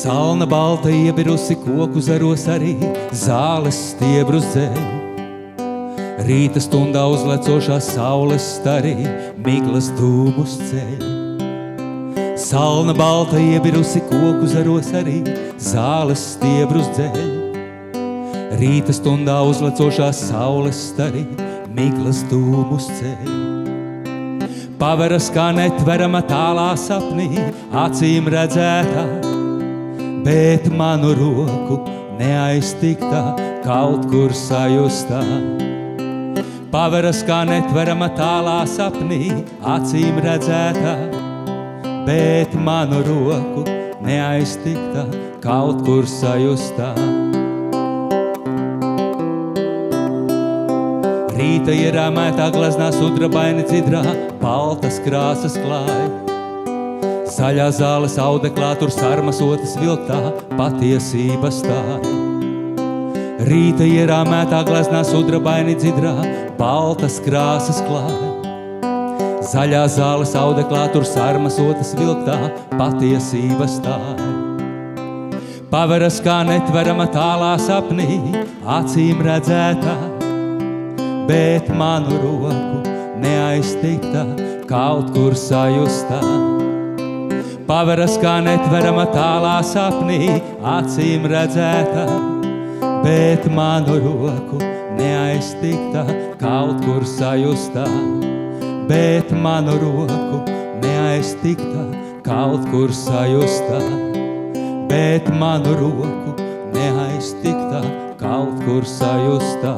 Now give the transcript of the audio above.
Salna balta iebirusi koku zaros arī zāles stiebrus dzeļ. Rīta stundā uzlecošā saules starī miglas dūmus ceļ. Salna balta iebirusi koku zaros arī zāles stiebrus dzeļ. Rīta stundā uzlecošā saules starī miglas dūmus ceļ. Paveras kā netverama tālā sapnī, acīm redzētā, bet manu roku neaiztiktā, kaut kur sajustā. Paveras kā netverama tālā sapnī, acīm redzētā, bet manu roku neaiztiktā, kaut kur sajustā. Rīta ierāmētā glaznā sudrabaini dzidrā, baltas krāsas klāj. Zaļā zāles audeklā tur sarmasotas vilktā patiesība stāj. Rīta ierāmētā glaznā sudrabaini dzidrā, baltas krāsas klāj. Zaļā zāles audeklā tur sarmasotas vilktā patiesība stāj. Paveras kā netverama tālā sapnī, acīm redzētā, bet manu roku neaiztiktā, kaut kur sajustā. Paveras kā netverama tālā sapnī, acīm redzētā, bet manu roku neaiztiktā, kaut kur sajustā. Bet manu roku neaiztiktā, kaut kur sajustā. Bet manu roku neaiztiktā, kaut kur sajustā.